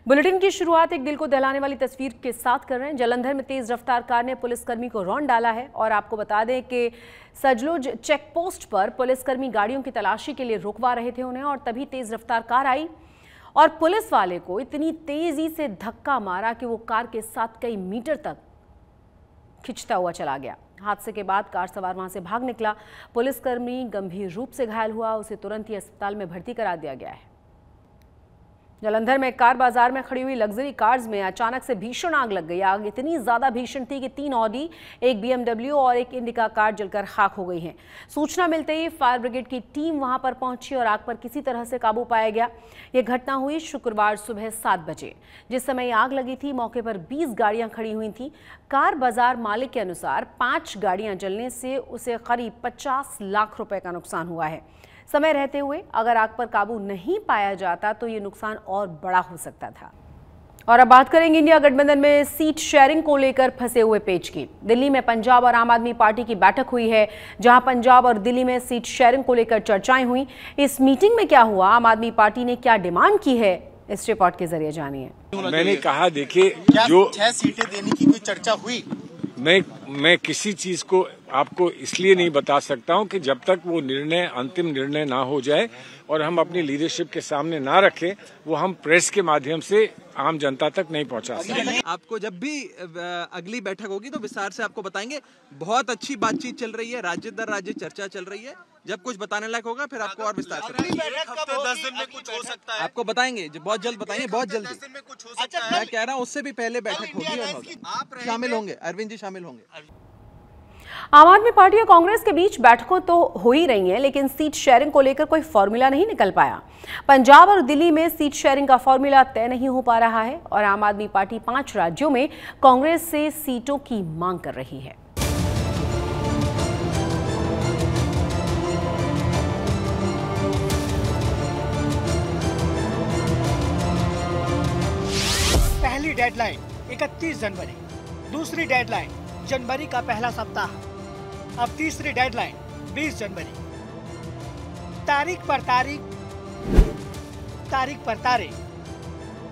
Bulletin की शुरुआत एक दिल को दहलाने वाली तस्वीर के साथ कर रहे हैं। जालंधर में तेज रफ्तार कार ने पुलिसकर्मी को रौंद डाला है और आपको बता दें कि सजलोज चेक पोस्ट पर पुलिसकर्मी गाड़ियों की तलाशी के लिए रुकवा रहे थे उन्हें, और तभी तेज रफ्तार कार आई और पुलिस वाले को इतनी तेजी से धक्का मारा कि वो कार के साथ कई मीटर तक खिंचता हुआ चला गया। हादसे के बाद कार सवार वहां से भाग निकला। पुलिसकर्मी गंभीर रूप से घायल हुआ, उसे तुरंत ही अस्पताल में भर्ती करा दिया गया है। जालंधर में कार बाजार में खड़ी हुई लग्जरी कार्स में अचानक से भीषण आग लग गई। आग इतनी ज्यादा भीषण थी कि 3 ऑडी, एक BMW और एक इंडिका कार जलकर खाक हो गई हैं। सूचना मिलते ही फायर ब्रिगेड की टीम वहां पर पहुंची और आग पर किसी तरह से काबू पाया गया। यह घटना हुई शुक्रवार सुबह 7 बजे। जिस समय आग लगी थी मौके पर 20 गाड़ियां खड़ी हुई थी। कार बाजार मालिक के अनुसार 5 गाड़ियां जलने से उसे करीब 50 लाख रुपए का नुकसान हुआ है। समय रहते हुए अगर आग पर काबू नहीं पाया जाता तो ये नुकसान और बड़ा हो सकता था। और अब बात करेंगे इंडिया गठबंधन में सीट शेयरिंग को लेकर फंसे हुए पेच की। दिल्ली में पंजाब और आम आदमी पार्टी की बैठक हुई है, जहां पंजाब और दिल्ली में सीट शेयरिंग को लेकर चर्चाएं हुई। इस मीटिंग में क्या हुआ, आम आदमी पार्टी ने क्या डिमांड की है, इस रिपोर्ट के जरिए जानिए। मैंने कहा देखिए, जो 6 सीटें देने की कोई चर्चा हुई, मैं किसी चीज को आपको इसलिए नहीं बता सकता हूं कि जब तक वो निर्णय, अंतिम निर्णय ना हो जाए और हम अपनी लीडरशिप के सामने ना रखें, वो हम प्रेस के माध्यम से आम जनता तक नहीं पहुंचा सकते। आपको जब भी अगली बैठक होगी तो विस्तार से आपको बताएंगे। बहुत अच्छी बातचीत चल रही है, राज्य दर राज्य चर्चा चल रही है। जब कुछ बताने लायक होगा फिर आपको और विस्तार से 10 दिन में कुछ हो सकता है, आपको बताएंगे, बहुत जल्द बताएंगे, बहुत जल्दी। 10 दिन में कुछ हो सकता है। मैं कह रहा हूँ उससे भी पहले बैठक होगी और आप शामिल होंगे, अरविंद जी शामिल होंगे। आम आदमी पार्टी और कांग्रेस के बीच बैठकों तो हो ही रही हैं, लेकिन सीट शेयरिंग को लेकर कोई फॉर्मूला नहीं निकल पाया। पंजाब और दिल्ली में सीट शेयरिंग का फॉर्मूला तय नहीं हो पा रहा है और आम आदमी पार्टी 5 राज्यों में कांग्रेस से सीटों की मांग कर रही है। पहली डेडलाइन 31 जनवरी, दूसरी डेडलाइन जनवरी का पहला सप्ताह, अब तीसरी डेडलाइन 20 जनवरी। तारीख पर तारीख,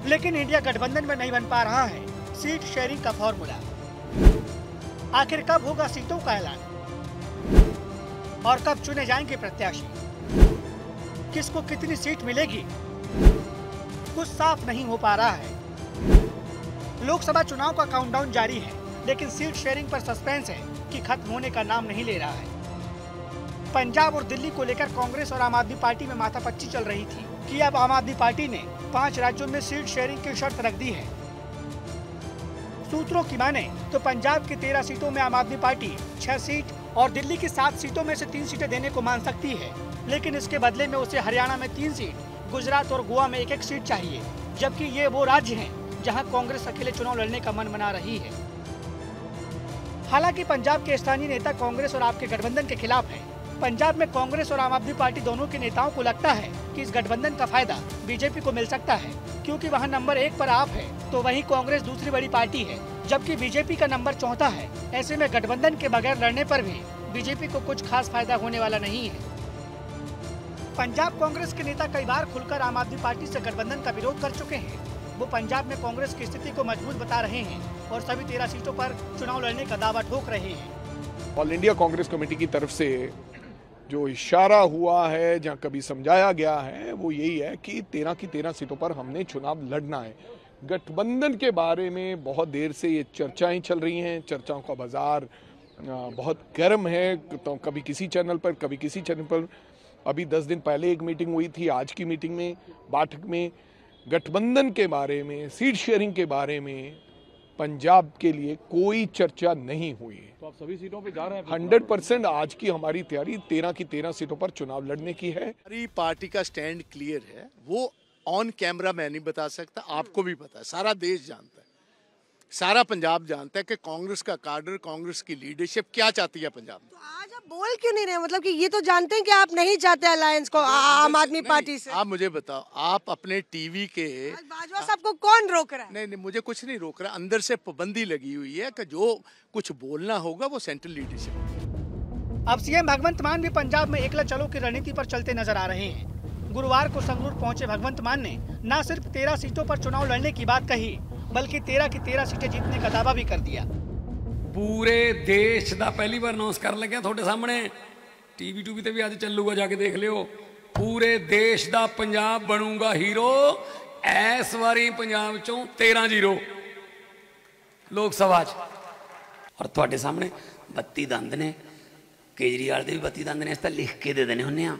लेकिन इंडिया गठबंधन में नहीं बन पा रहा है सीट शेयरिंग का फॉर्मूला। आखिर कब होगा सीटों का ऐलान और कब चुने जाएंगे प्रत्याशी, किसको कितनी सीट मिलेगी, कुछ साफ नहीं हो पा रहा है। लोकसभा चुनाव का काउंटडाउन जारी है, लेकिन सीट शेयरिंग पर सस्पेंस है कि खत्म होने का नाम नहीं ले रहा है। पंजाब और दिल्ली को लेकर कांग्रेस और आम आदमी पार्टी में माथापच्ची चल रही थी कि अब आम आदमी पार्टी ने 5 राज्यों में सीट शेयरिंग की शर्त रख दी है। सूत्रों की माने तो पंजाब की 13 सीटों में आम आदमी पार्टी 6 सीट और दिल्ली की 7 सीटों में से 3 सीटें देने को मान सकती है, लेकिन इसके बदले में उसे हरियाणा में 3 सीट, गुजरात और गोवा में 1-1 सीट चाहिए, जबकि ये वो राज्य हैं जहां कांग्रेस अकेले चुनाव लड़ने का मन बना रही है। हालांकि पंजाब के स्थानीय नेता कांग्रेस और आपके गठबंधन के खिलाफ हैं। पंजाब में कांग्रेस और आम आदमी पार्टी दोनों के नेताओं को लगता है कि इस गठबंधन का फायदा बीजेपी को मिल सकता है, क्योंकि वहां नंबर 1 पर आप है तो वहीं कांग्रेस दूसरी बड़ी पार्टी है, जबकि बीजेपी का नंबर 4था है। ऐसे में गठबंधन के बगैर लड़ने पर भी बीजेपी को कुछ खास फायदा होने वाला नहीं है। पंजाब कांग्रेस के नेता कई बार खुलकर आम आदमी पार्टी से गठबंधन का विरोध कर चुके हैं। वो पंजाब में कांग्रेस की स्थिति को मजबूत बता रहे हैं और सभी 13 सीटों पर चुनाव लड़ने का दावा ठोक रहे हैं। ऑल इंडिया कांग्रेस कमेटी की तरफ से जो इशारा हुआ है, जहां कभी समझाया गया है, वो यही है कि 13 की 13 सीटों पर हमने चुनाव लड़ना है। गठबंधन के बारे में बहुत देर से ये चर्चाएं चल रही हैं। चर्चाओं का बाजार बहुत गर्म है, तो कभी किसी चैनल पर, कभी किसी चैनल पर। अभी 10 दिन पहले एक मीटिंग हुई थी, आज की मीटिंग में, बैठक में गठबंधन के बारे में, सीट शेयरिंग के बारे में पंजाब के लिए कोई चर्चा नहीं हुई। तो आप सभी सीटों पे जा रहे हैं? 100% आज की हमारी तैयारी 13 की 13 सीटों पर चुनाव लड़ने की है। हमारी पार्टी का स्टैंड क्लियर है, वो ऑन कैमरा मैं नहीं बता सकता, आपको भी पता है, सारा देश जानता है, सारा पंजाब जानता है कि कांग्रेस का कार्डर, कांग्रेस की लीडरशिप क्या चाहती है पंजाब में। तो आज आप बोल क्यों नहीं रहे? मतलब कि ये तो जानते हैं कि आप नहीं चाहते अलायंस को आम आदमी पार्टी से। आप मुझे बताओ, आप अपने टीवी के बाजवा साहब को कौन रोक रहा है? नहीं, मुझे कुछ नहीं रोक रहा, अंदर से पाबंदी लगी हुई है कि जो कुछ बोलना होगा वो सेंट्रल लीडरशिप। अब सीएम भगवंत मान भी पंजाब में एकला चलो की रणनीति पर चलते नजर आ रहे हैं। गुरुवार को संगरूर पहुंचे भगवंत मान ने न सिर्फ 13 सीटों पर चुनाव लड़ने की बात कही, बल्कि 13 की 13 सीटें जीतने का दावा भी कर दिया। पूरे देश का पहली बार अनाउंस कर लगे थोड़े सामने, टीवी टूवी ते भी आज चलूगा, जाके देख लियो। पूरे देश का पंजाब बनूंगा हीरो, इस बारी पंजाब चों 13-0 लोक सभा च। और थोड़े सामने 32 दंद ने, केजरीवाल के भी 32 दंद ने, इस तरह लिख के दे देने होने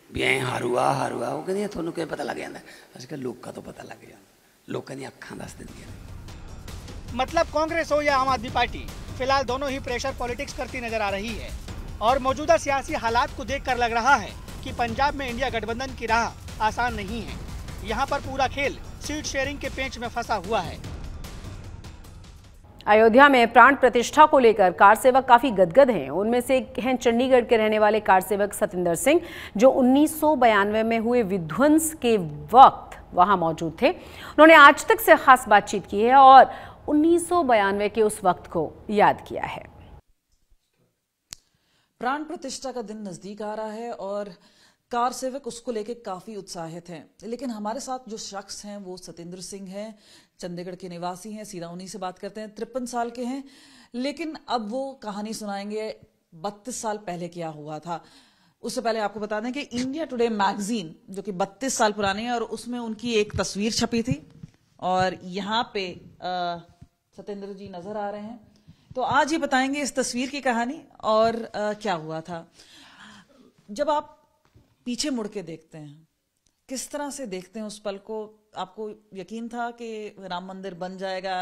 भी ऐ हारूआ हारूआ, वो कहते थोनू क्या पता लग जाता। अजकल लोगों तो पता लग जाता, लोगों दी अखां दस दिंदियां। मतलब कांग्रेस हो या आम आदमी पार्टी, फिलहाल दोनों ही प्रेशर पॉलिटिक्स करती नजर आ रही है। और मौजूदा सियासी हालात को देखकर लग रहा है कि पंजाब में इंडिया गठबंधन की राह आसान नहीं है। यहाँ पर पूरा खेल सीट शेयरिंग के पेंच में फंसा हुआ है। अयोध्या में प्राण प्रतिष्ठा को लेकर कार सेवक काफी गदगद हैं। उनमें से एक हैं चंडीगढ़ के रहने वाले कार सेवक सतिंदर सिंह, जो 1992 में हुए विध्वंस के वक्त वहां मौजूद थे। उन्होंने आज तक से खास बातचीत की है और 1992 के उस वक्त को याद किया है। प्राण प्रतिष्ठा का दिन नजदीक आ रहा है और कार सेवक उसको लेके काफी उत्साहित हैं। लेकिन हमारे साथ जो शख्स हैं वो सतिंदर सिंह हैं, चंडीगढ़ के निवासी हैं। सीधा उन्हीं से बात करते हैं। 53 साल के हैं, लेकिन अब वो कहानी सुनाएंगे 32 साल पहले क्या हुआ था। उससे पहले आपको बता दें कि इंडिया टुडे मैगजीन, जो कि 32 साल पुरानी है, और उसमें उनकी एक तस्वीर छपी थी और यहाँ पे सतिंदर जी नजर आ रहे हैं। तो आज ये बताएंगे इस तस्वीर की कहानी और क्या हुआ था। जब आप पीछे मुड़ के देखते हैं, किस तरह से देखते हैं उस पल को? आपको यकीन था कि राम मंदिर बन जाएगा,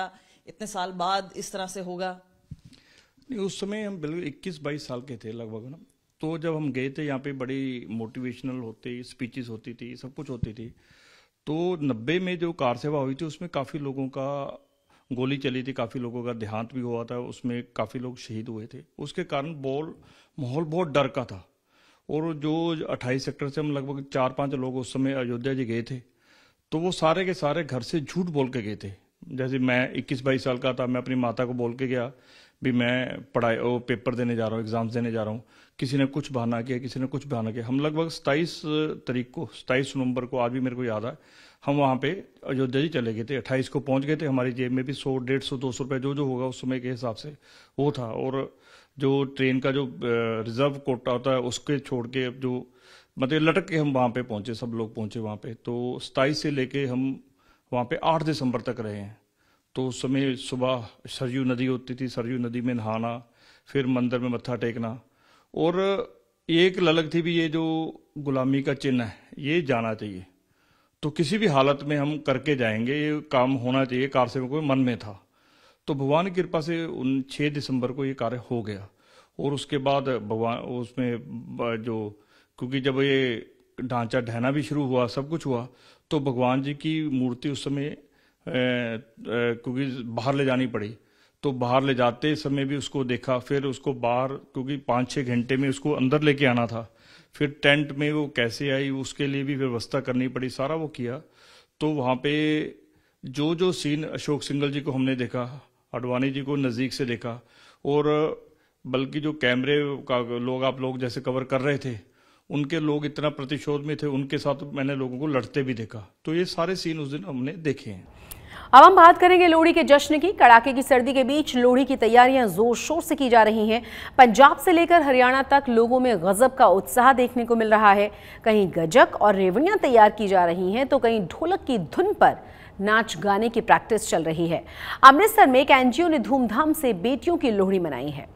इतने साल बाद इस तरह से होगा? नहीं, उस समय हम बिल्कुल 21-22 साल के थे लगभग ना। तो जब हम गए थे यहाँ पे बड़ी मोटिवेशनल होती, स्पीचेस होती थी, सब कुछ होती थी। तो 90 में जो कार सेवा हुई थी उसमें काफ़ी लोगों का गोली चली थी, काफ़ी लोगों का देहांत भी हुआ था, उसमें काफ़ी लोग शहीद हुए थे। उसके कारण माहौल बहुत डर का था। और जो 28 सेक्टर से हम लगभग 4-5 लोग उस समय अयोध्या जी गए थे, तो वो सारे के सारे घर से झूठ बोल के गए थे। जैसे मैं 21-22 साल का था, मैं अपनी माता को बोल के गया भी मैं पेपर देने जा रहा हूँ, एग्जाम्स देने जा रहा हूँ। किसी ने कुछ बहाना किया, किसी ने कुछ बहाना किया। हम लगभग 27 नवंबर को, आज भी मेरे को याद है, हम वहाँ पे अयोध्या जी चले गए थे। 28 को पहुँच गए थे। हमारी जेब में भी 100, 150, 200 रुपये जो होगा उस समय के हिसाब से वो था। और जो ट्रेन का जो रिजर्व कोटा होता है उसके छोड़ के जो मतलब लटक के हम वहाँ पे पहुँचे, सब लोग पहुँचे वहाँ पे। तो 27 से लेके हम वहाँ पे 8 दिसंबर तक रहे हैं। तो उस समय सुबह सरयू नदी होती थी, सरयू नदी में नहाना, फिर मंदिर में मत्था टेकना। और एक ललक थी भी, ये जो गुलामी का चिन्ह है ये जाना चाहिए, तो किसी भी हालत में हम करके जाएंगे, ये काम होना चाहिए, कार सेवकों के मन में था। तो भगवान की कृपा से 6 दिसंबर को ये कार्य हो गया। और उसके बाद भगवान उसमें जो, क्योंकि जब ये ढांचा ढहना भी शुरू हुआ, सब कुछ हुआ, तो भगवान जी की मूर्ति उस समय क्योंकि बाहर ले जानी पड़ी, तो बाहर ले जाते समय भी उसको देखा। फिर उसको बाहर, क्योंकि 5-6 घंटे में उसको अंदर लेके आना था, फिर टेंट में वो कैसे आई उसके लिए भी व्यवस्था करनी पड़ी, सारा वो किया। तो वहाँ पे जो सीन अशोक सिंघल जी को हमने देखा, आडवाणी जी को नज़दीक से देखा, और बल्कि जो कैमरे का आप लोग जैसे कवर कर रहे थे, उनके लोग इतना प्रतिशोध में थे, उनके साथ मैंने लोगों को लड़ते भी देखा। तो ये सारे सीन उस दिन हमने देखे हैं। अब हम बात करेंगे लोहड़ी के जश्न की। कड़ाके की सर्दी के बीच लोहड़ी की तैयारियां जोर शोर से की जा रही हैं। पंजाब से लेकर हरियाणा तक लोगों में गजब का उत्साह देखने को मिल रहा है। कहीं गजक और रेवड़ियां तैयार की जा रही हैं, तो कहीं ढोलक की धुन पर नाच गाने की प्रैक्टिस चल रही है। अमृतसर में एक एनजीओ ने धूमधाम से बेटियों की लोहड़ी मनाई है।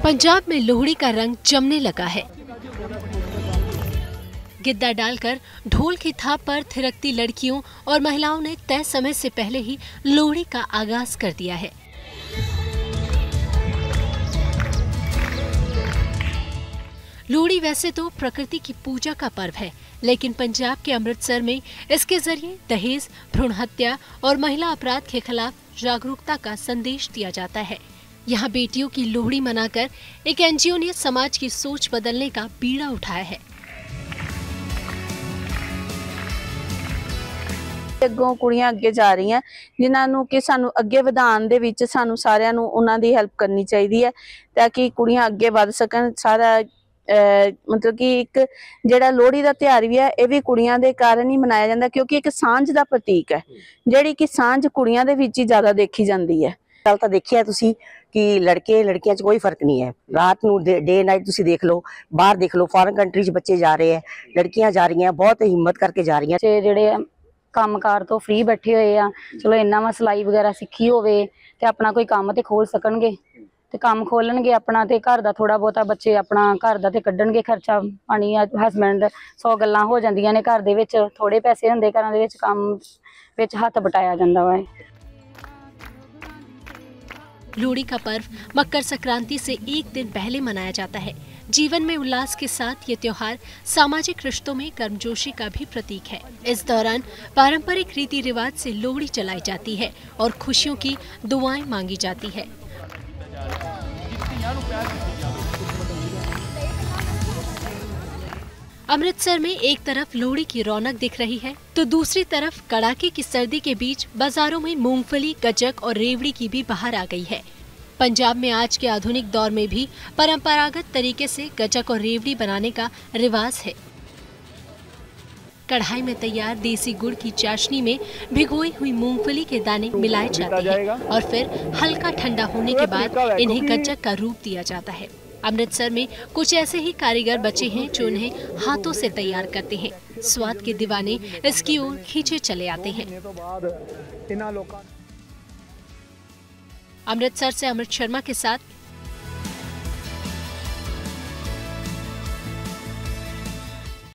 पंजाब में लोहड़ी का रंग जमने लगा है। गिद्दा डालकर ढोल की थाप पर थिरकती लड़कियों और महिलाओं ने तय समय से पहले ही लोहड़ी का आगाज कर दिया है। लोहड़ी वैसे तो प्रकृति की पूजा का पर्व है, लेकिन पंजाब के अमृतसर में इसके जरिए दहेज, भ्रूण हत्या और महिला अपराध के खिलाफ जागरूकता का संदेश दिया जाता है। यहाँ बेटियों की लोहड़ी मनाकर एक एनजीओ ने समाज की सोच बदलने का बीड़ा उठाया है। ਅੱਗੋਂ ਕੁੜੀਆਂ ਅੱਗੇ ਜਾ ਰਹੀਆਂ ਜਿਨ੍ਹਾਂ ਨੂੰ ਕਿ ਸਾਨੂੰ ਅੱਗੇ ਵਧਾਉਣ ਦੇ ਵਿੱਚ ਸਾਨੂੰ ਸਾਰਿਆਂ ਨੂੰ ਉਹਨਾਂ ਦੀ ਹੈਲਪ ਕਰਨੀ ਚਾਹੀਦੀ ਹੈ ਤਾਂ ਕਿ ਕੁੜੀਆਂ ਅੱਗੇ ਵਧ ਸਕਣ। ਸਾਰਾ मतलब कि एक ਜਿਹੜਾ ਲੋਹੜੀ ਦਾ ਤਿਉਹਾਰ ਵੀ ਹੈ ਇਹ ਵੀ ਕੁੜੀਆਂ ਦੇ ਕਾਰਨ ਹੀ ਮਨਾਇਆ ਜਾਂਦਾ ਕਿਉਂਕਿ ਇੱਕ ਸਾਂਝ ਦਾ ਪ੍ਰਤੀਕ ਹੈ ਜਿਹੜੀ ਕਿ ਸਾਂਝ ਕੁੜੀਆਂ ਦੇ ਵਿੱਚ ਹੀ ਜ਼ਿਆਦਾ ਦੇਖੀ ਜਾਂਦੀ ਹੈ। ਕੱਲ ਤਾਂ ਦੇਖਿਆ ਤੁਸੀਂ कि लड़के लड़कियां च कोई फर्क नहीं है। रात नू डे नाइट तुसी देख लो, बाहर देख लो, फॉरेन कंट्री च बच्चे जा रहे हैं, लड़कियां जा रही हैं, बहुत हिम्मत करके जा रही हैं। ਜਿਹੜੇ ਕੰਮਕਾਰ ਤੋਂ ਫ੍ਰੀ ਬੈਠੇ ਹੋਏ ਆ ਚਲੋ ਇੰਨਾ ਵਾ ਸਿਲਾਈ ਵਗੈਰਾ ਸਿੱਖੀ ਹੋਵੇ ਤੇ ਆਪਣਾ ਕੋਈ ਕੰਮ ਤੇ ਖੋਲ ਸਕਣਗੇ ਤੇ ਕੰਮ ਖੋਲਣਗੇ ਆਪਣਾ ਤੇ ਘਰ ਦਾ ਥੋੜਾ ਬਹੁਤਾ ਬੱਚੇ ਆਪਣਾ ਘਰ ਦਾ ਤੇ ਕੱਢਣਗੇ ਖਰਚਾ ਪਾਣੀ। ਹਸਬੈਂਡ 100 ਗੱਲਾਂ ਹੋ ਜਾਂਦੀਆਂ ਨੇ ਘਰ ਦੇ ਵਿੱਚ, ਥੋੜੇ ਪੈਸੇ ਹੁੰਦੇ ਘਰਾਂ ਦੇ ਵਿੱਚ, ਕੰਮ ਵਿੱਚ ਹੱਥ ਬਟਾਇਆ ਜਾਂਦਾ ਵਾ। लोहड़ी का पर्व मकर संक्रांति से एक दिन पहले मनाया जाता है। जीवन में उल्लास के साथ ये त्योहार सामाजिक रिश्तों में गर्मजोशी का भी प्रतीक है। इस दौरान पारंपरिक रीति रिवाज से लोहड़ी चलाई जाती है और खुशियों की दुआएं मांगी जाती है। अमृतसर में एक तरफ लोहड़ी की रौनक दिख रही है तो दूसरी तरफ कड़ाके की सर्दी के बीच बाजारों में मूंगफली, गज्जक और रेवड़ी की भी बहार आ गई है। पंजाब में आज के आधुनिक दौर में भी परंपरागत तरीके से गज्जक और रेवड़ी बनाने का रिवाज है। कढ़ाई में तैयार देसी गुड़ की चाशनी में भिगोई हुई मूंगफली के दाने मिलाए जाते हैं और फिर हल्का ठंडा होने के बाद इन्हें गज्जक का रूप दिया जाता है। अमृतसर में कुछ ऐसे ही कारीगर बचे हैं जो उन्हें हाथों से तैयार करते हैं। स्वाद के दीवाने इसकी ओर खींचे चले आते हैं। अमृतसर से अमृत शर्मा के साथ